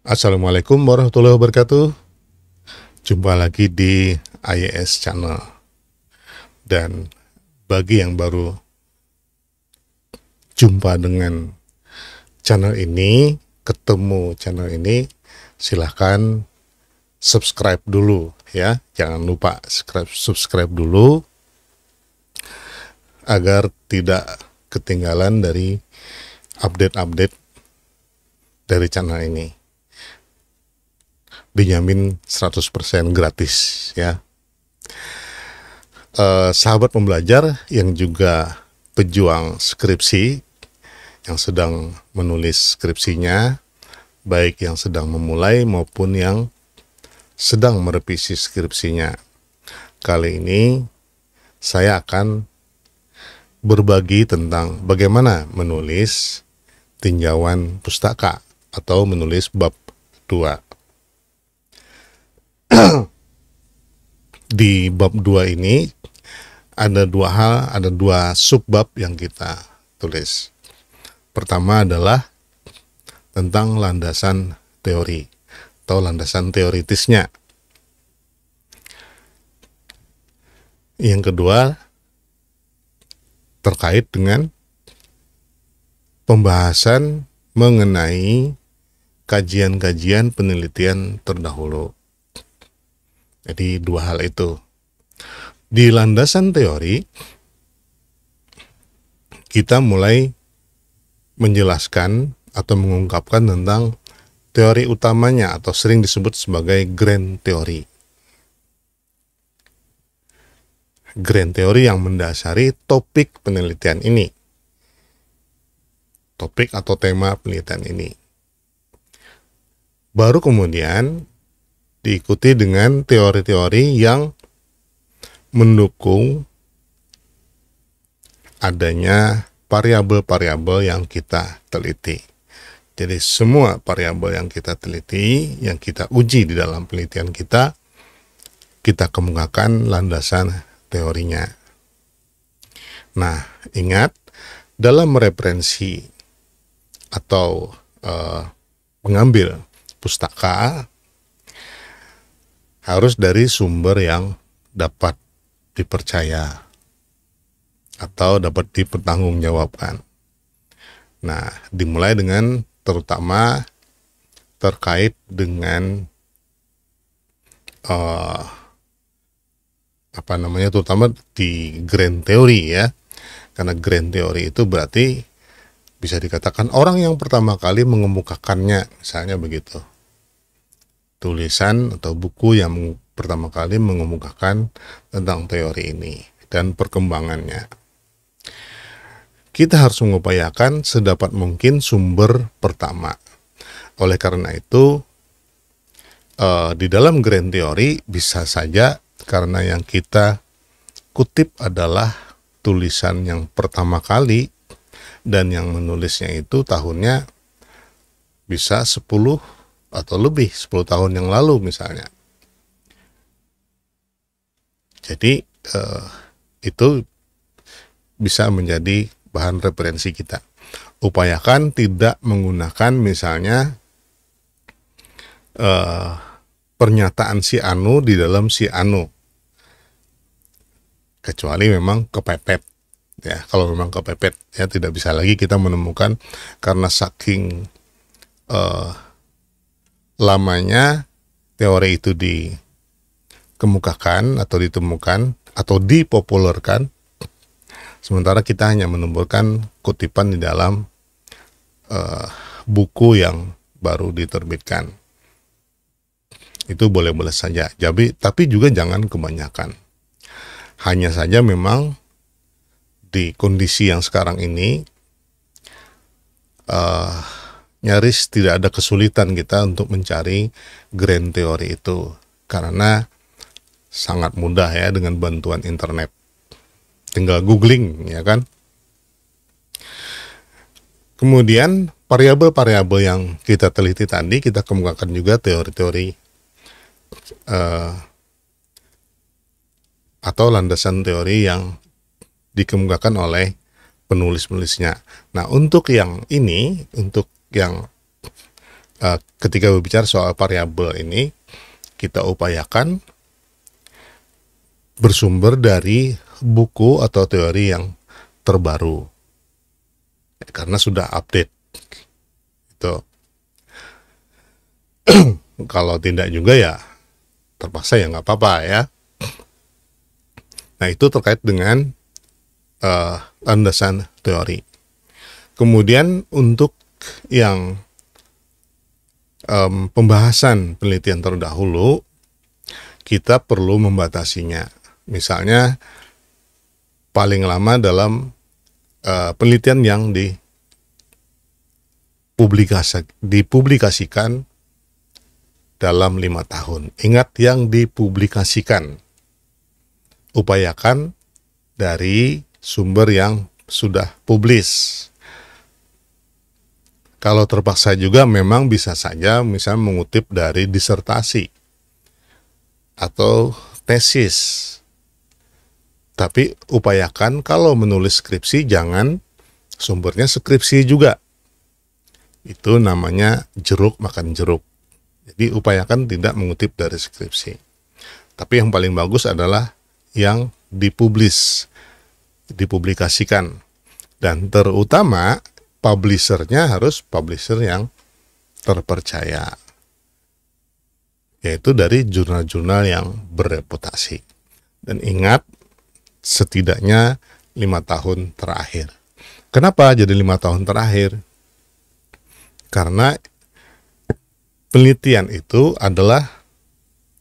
Assalamualaikum warahmatullahi wabarakatuh. Jumpa lagi di IES Channel. Dan bagi yang baru jumpa dengan channel ini, ketemu channel ini, silahkan subscribe dulu ya. Jangan lupa subscribe dulu agar tidak ketinggalan dari update-update dari channel ini. Dijamin 100% gratis ya. Sahabat pembelajar yang juga pejuang skripsi, yang sedang menulis skripsinya, baik yang sedang memulai maupun yang sedang merevisi skripsinya. Kali ini saya akan berbagi tentang bagaimana menulis tinjauan pustaka atau menulis bab 2. Di bab 2 ini ada dua subbab yang kita tulis. Pertama adalah tentang landasan teori atau landasan teoritisnya. Yang kedua terkait dengan pembahasan mengenai kajian-kajian penelitian terdahulu. Jadi dua hal itu. Di landasan teori, kita mulai menjelaskan atau mengungkapkan tentang teori utamanya atau sering disebut sebagai grand teori. Grand teori yang mendasari topik penelitian ini. Topik atau tema penelitian ini. Baru kemudian diikuti dengan teori-teori yang mendukung adanya variabel-variabel yang kita teliti. Jadi semua variabel yang kita teliti, yang kita uji di dalam penelitian kita kemukakan landasan teorinya. Nah, ingat, dalam mereferensi atau mengambil pustaka harus dari sumber yang dapat dipercaya atau dapat dipertanggungjawabkan. Nah, dimulai dengan terutama terkait dengan terutama di grand teori ya. Karena grand teori itu berarti bisa dikatakan orang yang pertama kali mengemukakannya, misalnya begitu. Tulisan atau buku yang pertama kali mengemukakan tentang teori ini dan perkembangannya. Kita harus mengupayakan sedapat mungkin sumber pertama. Oleh karena itu, di dalam grand teori bisa saja karena yang kita kutip adalah tulisan yang pertama kali dan yang menulisnya itu tahunnya bisa 10 atau lebih 10 tahun yang lalu misalnya. Jadi itu bisa menjadi bahan referensi kita. Upayakan tidak menggunakan misalnya pernyataan si Anu di dalam si Anu. Kecuali memang kepepet. Ya, kalau memang kepepet ya tidak bisa lagi kita menemukan karena saking lamanya teori itu dikemukakan atau ditemukan atau dipopulerkan, sementara kita hanya menemukan kutipan di dalam buku yang baru diterbitkan. Itu boleh-boleh saja, tapi juga jangan kebanyakan. Hanya saja memang di kondisi yang sekarang ini nyaris tidak ada kesulitan kita untuk mencari grand teori itu karena sangat mudah ya dengan bantuan internet. Tinggal googling ya kan. Kemudian variabel-variabel yang kita teliti tadi kita kemukakan juga teori-teori atau landasan teori yang dikemukakan oleh penulis-penulisnya. Nah, untuk yang ini, untuk yang ketika berbicara soal variabel ini, kita upayakan bersumber dari buku atau teori yang terbaru, karena sudah update. Itu. Kalau tidak juga ya terpaksa ya nggak apa-apa ya. Nah, itu terkait dengan landasan teori. Kemudian untuk yang pembahasan penelitian terdahulu, kita perlu membatasinya. Misalnya paling lama dalam penelitian yang dipublikasikan dalam 5 tahun. Ingat, yang dipublikasikan. Upayakan dari sumber yang sudah publis. Kalau terpaksa juga memang bisa saja misalnya mengutip dari disertasi atau tesis. Tapi upayakan kalau menulis skripsi jangan sumbernya skripsi juga. Itu namanya jeruk makan jeruk. Jadi upayakan tidak mengutip dari skripsi. Tapi yang paling bagus adalah yang dipublikasikan. Dan terutama publishernya harus publisher yang terpercaya, yaitu dari jurnal-jurnal yang bereputasi. Dan ingat, setidaknya 5 tahun terakhir. Kenapa jadi 5 tahun terakhir? Karena penelitian itu adalah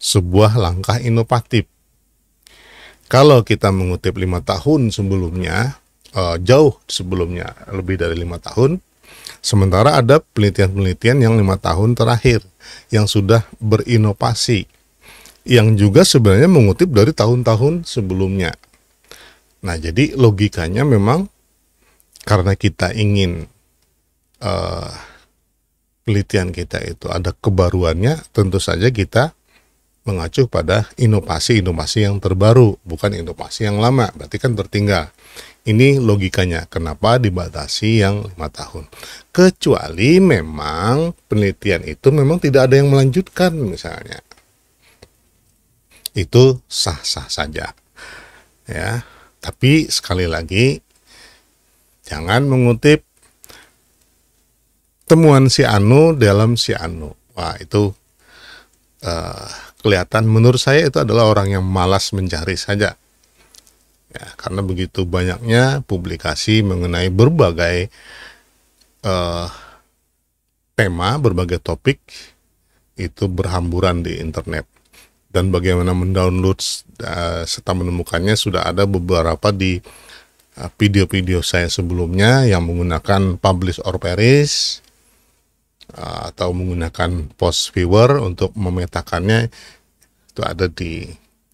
sebuah langkah inovatif. Kalau kita mengutip 5 tahun sebelumnya, jauh sebelumnya, lebih dari 5 tahun, sementara ada penelitian-penelitian yang 5 tahun terakhir, yang sudah berinovasi, yang juga sebenarnya mengutip dari tahun-tahun sebelumnya. Nah, jadi logikanya memang karena kita ingin penelitian kita itu ada kebaruannya, tentu saja kita mengacu pada inovasi-inovasi yang terbaru, bukan inovasi yang lama, berarti kan tertinggal. Ini logikanya, kenapa dibatasi yang 5 tahun. Kecuali memang penelitian itu memang tidak ada yang melanjutkan misalnya. Itu sah-sah saja. Ya, tapi sekali lagi, jangan mengutip temuan si Anu dalam si Anu. Wah, itu kelihatan menurut saya itu adalah orang yang malas mencari saja. Ya, karena begitu banyaknya publikasi mengenai berbagai tema, berbagai topik itu berhamburan di internet. Dan bagaimana mendownload serta menemukannya sudah ada beberapa di video-video saya sebelumnya yang menggunakan publish or perish atau menggunakan post viewer untuk memetakannya. Itu ada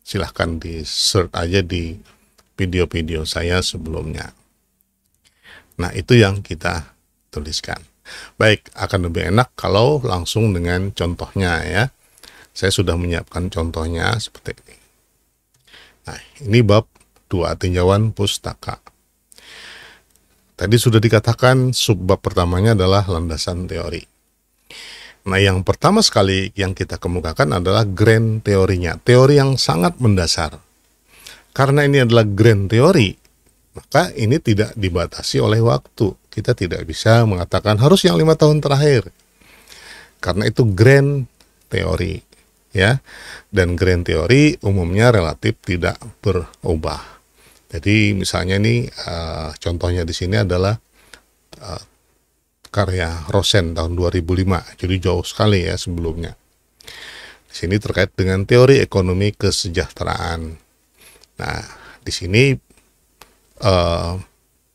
silahkan di search aja di video-video saya sebelumnya. Nah, itu yang kita tuliskan. Baik, akan lebih enak kalau langsung dengan contohnya ya. Saya sudah menyiapkan contohnya seperti ini. Nah, ini bab 2 tinjauan pustaka. Tadi sudah dikatakan subbab pertamanya adalah landasan teori. Nah, yang pertama sekali yang kita kemukakan adalah grand teorinya, teori yang sangat mendasar. Karena ini adalah grand teori, maka ini tidak dibatasi oleh waktu. Kita tidak bisa mengatakan harus yang 5 tahun terakhir. Karena itu grand teori, ya. Dan grand teori umumnya relatif tidak berubah. Jadi misalnya ini contohnya di sini adalah karya Rosen tahun 2005, jadi jauh sekali ya sebelumnya. Di sini terkait dengan teori ekonomi kesejahteraan. Nah, di sini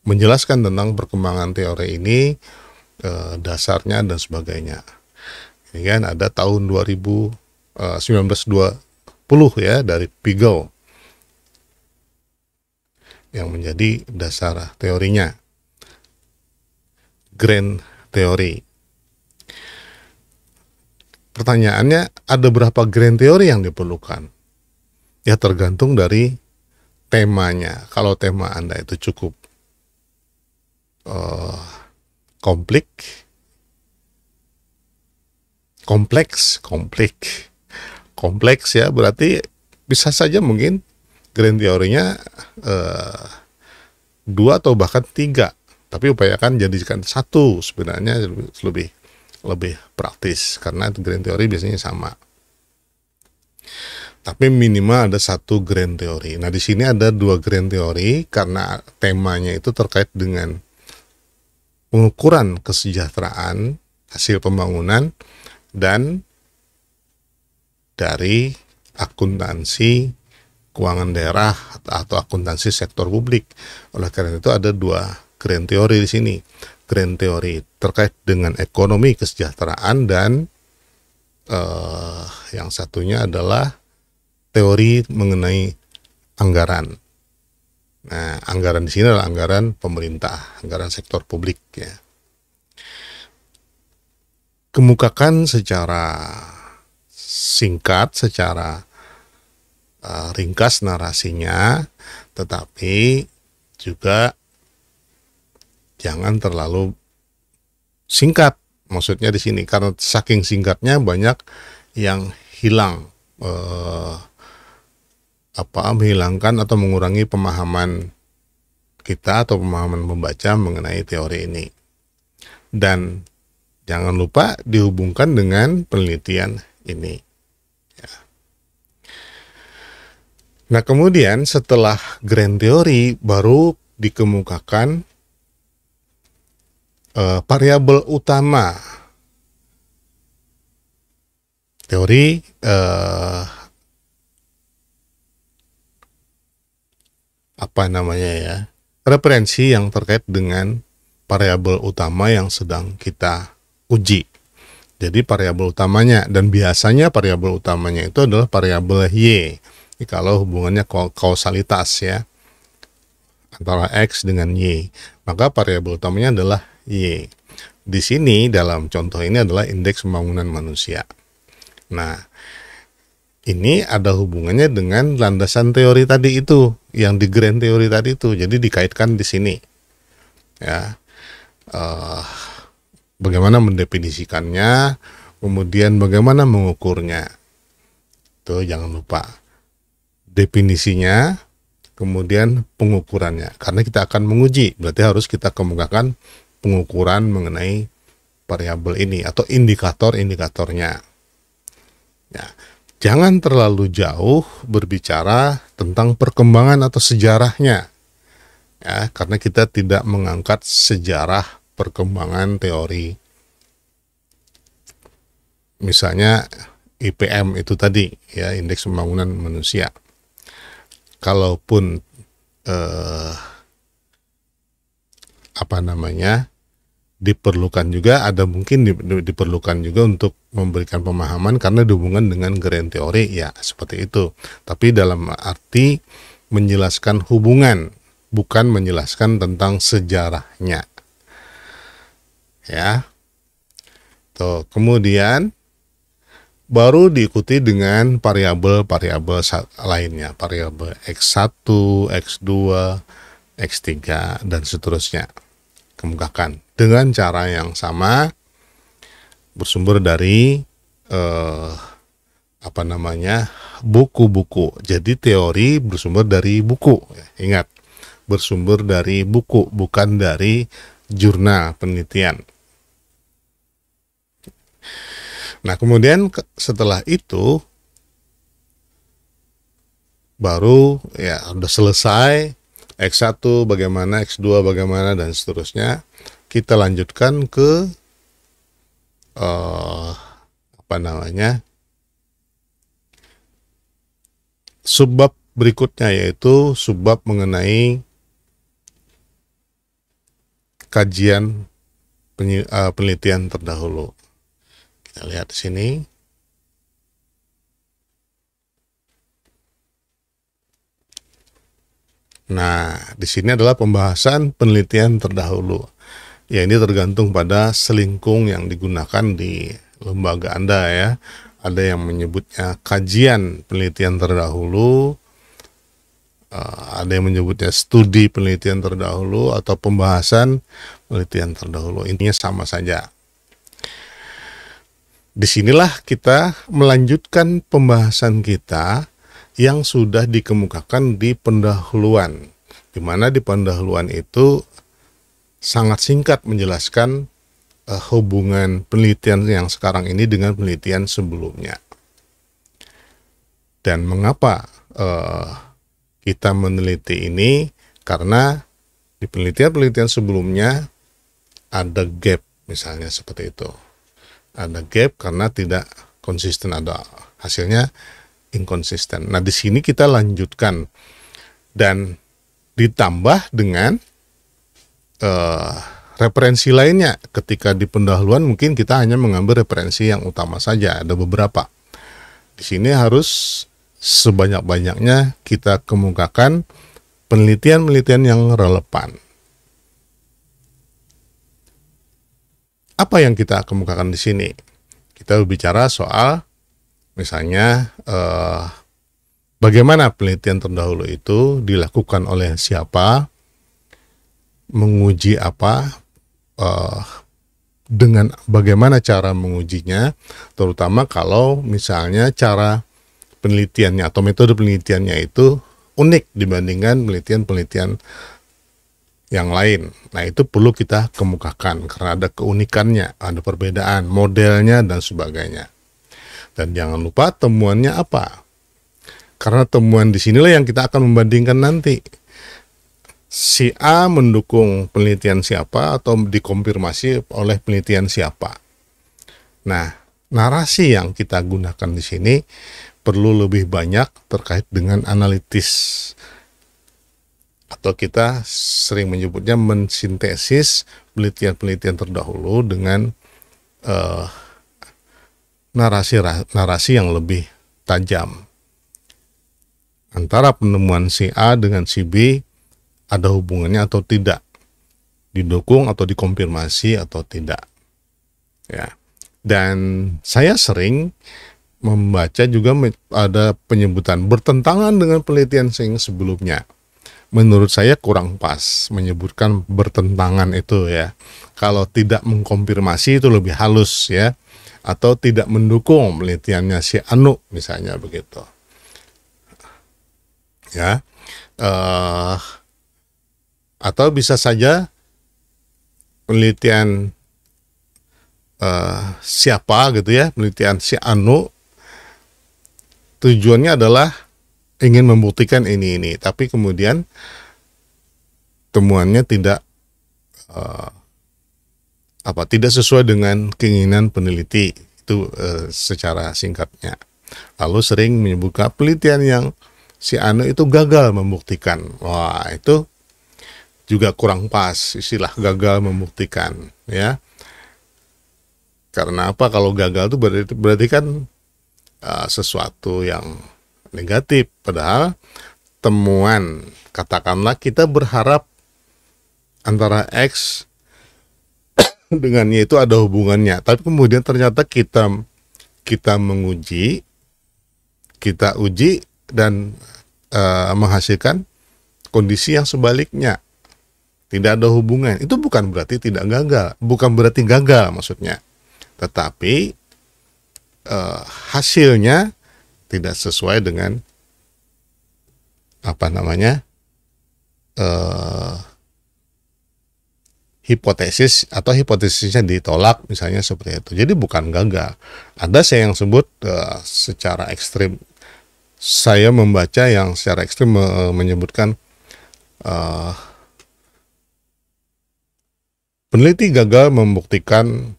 menjelaskan tentang perkembangan teori ini, dasarnya dan sebagainya. Ini kan ada tahun 1920 ya dari Pigou yang menjadi dasar teorinya. Grand teori. Pertanyaannya, ada berapa grand teori yang diperlukan? Ya, tergantung dari temanya. Kalau tema Anda itu cukup komplik, kompleks ya, berarti bisa saja mungkin grand teorinya dua atau bahkan tiga, tapi upayakan jadikan satu, sebenarnya lebih praktis karena grand teori biasanya sama. Tapi minimal ada satu grand teori. Nah, di sini ada dua grand teori karena temanya itu terkait dengan pengukuran kesejahteraan hasil pembangunan dan dari akuntansi keuangan daerah atau akuntansi sektor publik. Oleh karena itu ada dua grand teori di sini. Grand teori terkait dengan ekonomi kesejahteraan dan yang satunya adalah teori mengenai anggaran. Nah, anggaran di sini adalah anggaran pemerintah, anggaran sektor publik ya. Kemukakan secara singkat, secara ringkas narasinya, tetapi juga jangan terlalu singkat. Maksudnya di sini karena saking singkatnya banyak yang hilang, menghilangkan atau mengurangi pemahaman kita atau pemahaman membaca mengenai teori ini. Dan jangan lupa dihubungkan dengan penelitian ini. Ya. Nah, kemudian setelah grand teori baru dikemukakan variabel utama teori referensi yang terkait dengan variabel utama yang sedang kita uji. Jadi variabel utamanya, dan biasanya variabel utamanya itu adalah variabel Y. Ini kalau hubungannya kausalitas ya, antara X dengan Y, maka variabel utamanya adalah Y. Di sini dalam contoh ini adalah indeks pembangunan manusia. Nah, ini ada hubungannya dengan landasan teori tadi itu, yang di grand teori tadi itu. Jadi dikaitkan di sini. Ya, bagaimana mendefinisikannya, kemudian bagaimana mengukurnya. Itu jangan lupa. Definisinya, kemudian pengukurannya. Karena kita akan menguji, berarti harus kita kemukakan pengukuran mengenai variabel ini atau indikator-indikatornya. Ya. Jangan terlalu jauh berbicara tentang perkembangan atau sejarahnya, ya, karena kita tidak mengangkat sejarah perkembangan teori. Misalnya IPM itu tadi, ya, indeks pembangunan manusia. Kalaupun diperlukan juga, diperlukan juga untuk memberikan pemahaman karena dihubungkan dengan grand teori, ya seperti itu. Tapi dalam arti menjelaskan hubungan, bukan menjelaskan tentang sejarahnya. Ya. Tuh, kemudian baru diikuti dengan variabel-variabel lainnya, variabel X1, X2, X3 dan seterusnya. Kemukakan dengan cara yang sama, bersumber dari buku-buku. Jadi teori bersumber dari buku. Ingat, bersumber dari buku, bukan dari jurnal penelitian. Nah, kemudian setelah itu baru ya udah selesai X1 bagaimana, X2 bagaimana dan seterusnya. Kita lanjutkan ke subbab berikutnya, yaitu subbab mengenai kajian penelitian terdahulu. Kita lihat di sini. Nah, di sini adalah pembahasan penelitian terdahulu. Ya, ini tergantung pada selingkung yang digunakan di lembaga Anda ya. Ada yang menyebutnya kajian penelitian terdahulu, ada yang menyebutnya studi penelitian terdahulu atau pembahasan penelitian terdahulu. Intinya sama saja. Disinilah kita melanjutkan pembahasan kita yang sudah dikemukakan di pendahuluan, di mana di pendahuluan itu sangat singkat menjelaskan hubungan penelitian yang sekarang ini dengan penelitian sebelumnya. Dan mengapa kita meneliti ini? Karena di penelitian-penelitian sebelumnya ada gap, misalnya seperti itu. Ada gap karena tidak konsisten, ada hasilnya inkonsisten. Nah, di sini kita lanjutkan dan ditambah dengan referensi lainnya. Ketika di pendahuluan mungkin kita hanya mengambil referensi yang utama saja, ada beberapa. Di sini harus sebanyak-banyaknya kita kemukakan penelitian-penelitian yang relevan. Apa yang kita kemukakan di sini? Kita berbicara soal misalnya bagaimana penelitian terdahulu itu dilakukan oleh siapa, menguji apa, dengan bagaimana cara mengujinya, terutama kalau misalnya cara penelitiannya atau metode penelitiannya itu unik dibandingkan penelitian-penelitian yang lain. Nah, itu perlu kita kemukakan karena ada keunikannya, ada perbedaan, modelnya, dan sebagainya. Dan jangan lupa temuannya apa. Karena temuan di sinilah yang kita akan membandingkan nanti. Si A mendukung penelitian siapa atau dikonfirmasi oleh penelitian siapa. Nah, narasi yang kita gunakan di sini perlu lebih banyak terkait dengan analitis. Atau kita sering menyebutnya mensintesis penelitian-penelitian terdahulu dengan narasi yang lebih tajam. Antara penemuan si A dengan si B ada hubungannya atau tidak, didukung atau dikonfirmasi atau tidak. Ya. Dan saya sering membaca juga ada penyebutan bertentangan dengan penelitian yang sebelumnya. Menurut saya kurang pas menyebutkan bertentangan itu ya. Kalau tidak mengkonfirmasi itu lebih halus ya. Atau tidak mendukung penelitiannya si Anu misalnya begitu. Ya. Atau bisa saja penelitian siapa gitu ya, penelitian si Anu tujuannya adalah ingin membuktikan ini, tapi kemudian temuannya tidak tidak sesuai dengan keinginan peneliti itu secara singkatnya. Lalu sering menyebutkan penelitian yang si Anu itu gagal membuktikan. Wah, itu juga kurang pas istilah gagal membuktikan ya. Karena apa? Kalau gagal itu berarti kan sesuatu yang negatif, padahal temuan, katakanlah kita berharap antara X dengannya itu ada hubungannya, tapi kemudian ternyata kita menguji, kita uji dan menghasilkan kondisi yang sebaliknya, tidak ada hubungan. Itu bukan berarti tidak gagal, bukan berarti gagal maksudnya, tetapi hasilnya tidak sesuai dengan hipotesis atau hipotesisnya ditolak misalnya seperti itu. Jadi bukan gagal. Ada saya yang sebut secara ekstrim. Saya membaca yang secara ekstrim menyebutkan peneliti gagal membuktikan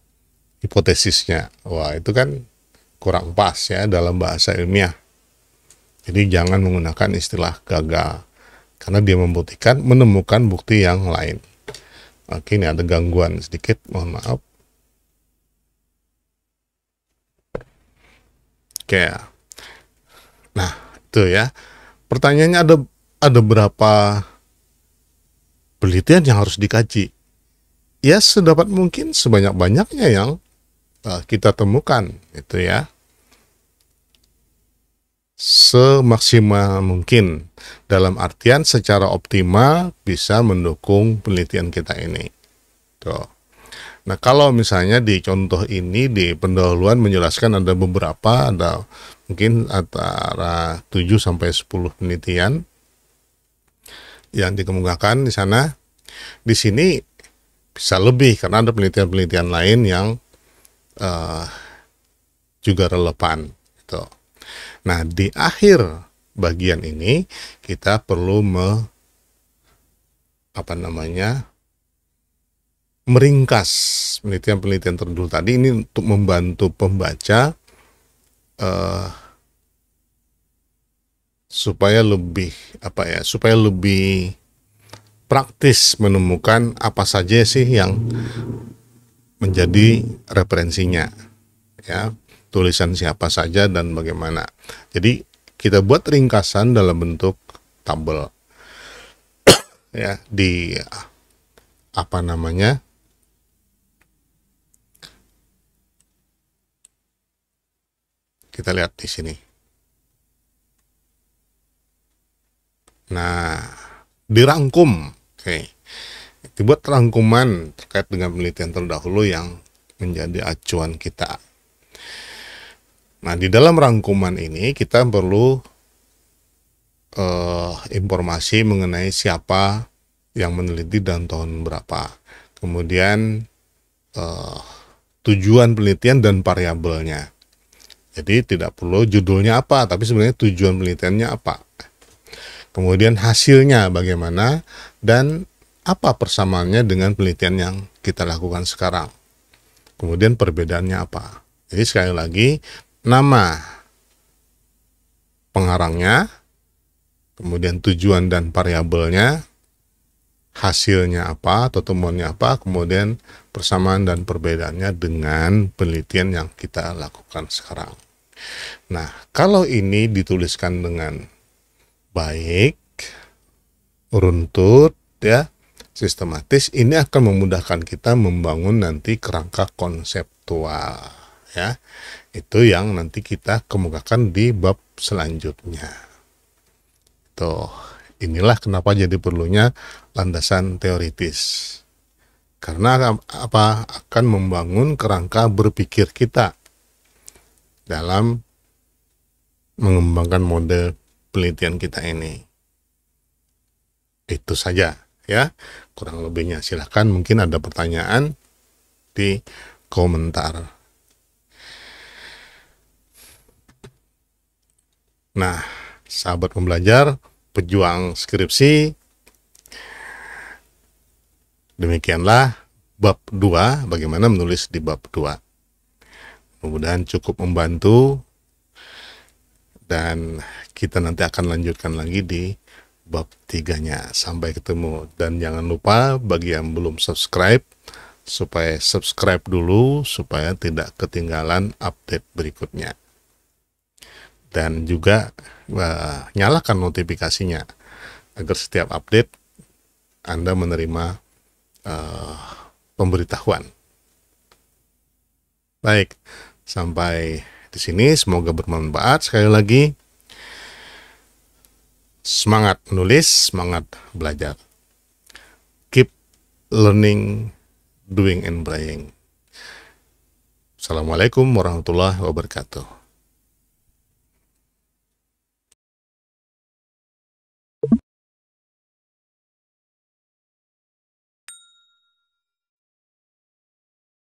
hipotesisnya. Wah, itu kan kurang pas ya dalam bahasa ilmiah. Jadi jangan menggunakan istilah gagal karena dia menemukan bukti yang lain. Oke, ini ada gangguan sedikit, mohon maaf. Oke. Nah, itu ya. Pertanyaannya ada berapa penelitian yang harus dikaji? Ya, sedapat mungkin sebanyak-banyaknya yang kita temukan itu ya, semaksimal mungkin, dalam artian secara optimal bisa mendukung penelitian kita ini. Tuh. Nah, kalau misalnya di contoh ini di pendahuluan menjelaskan ada beberapa, ada mungkin antara 7 sampai 10 penelitian yang dikemukakan di sana. Di sini bisa lebih karena ada penelitian-penelitian lain yang juga relevan gitu. Nah, di akhir bagian ini kita perlu meringkas penelitian-penelitian terdahulu tadi ini untuk membantu pembaca supaya lebih praktis menemukan apa saja sih yang menjadi referensinya, ya, tulisan siapa saja dan bagaimana. Jadi kita buat ringkasan dalam bentuk tabel, ya, di kita lihat di sini. Nah, dirangkum, oke, dibuat rangkuman terkait dengan penelitian terdahulu yang menjadi acuan kita. Nah, di dalam rangkuman ini kita perlu informasi mengenai siapa yang meneliti dan tahun berapa, kemudian tujuan penelitian dan variabelnya. Jadi tidak perlu judulnya apa, tapi sebenarnya tujuan penelitiannya apa. Kemudian hasilnya bagaimana, dan apa persamaannya dengan penelitian yang kita lakukan sekarang. Kemudian perbedaannya apa. Jadi sekali lagi, nama pengarangnya, kemudian tujuan dan variabelnya, hasilnya apa atau temuannya apa, kemudian persamaan dan perbedaannya dengan penelitian yang kita lakukan sekarang. Nah, kalau ini dituliskan dengan baik, runtut, ya, sistematis, ini akan memudahkan kita membangun nanti kerangka konseptual, ya. Itu yang nanti kita kemukakan di bab selanjutnya. Tuh, inilah kenapa jadi perlunya landasan teoritis. Karena apa? Akan membangun kerangka berpikir kita dalam mengembangkan model penelitian kita ini. Itu saja, ya, kurang lebihnya. Silahkan, mungkin ada pertanyaan di komentar. Nah, sahabat pembelajar, pejuang skripsi, demikianlah bab 2, bagaimana menulis di bab 2. Mudah-mudahan cukup membantu, dan kita nanti akan lanjutkan lagi di bab 3-nya. Sampai ketemu, dan jangan lupa bagi yang belum subscribe, supaya subscribe dulu supaya tidak ketinggalan update berikutnya. Dan juga nyalakan notifikasinya agar setiap update Anda menerima pemberitahuan. Baik, sampai di sini semoga bermanfaat. Sekali lagi, semangat menulis, semangat belajar. Keep learning, doing and praying. Assalamualaikum warahmatullahi wabarakatuh.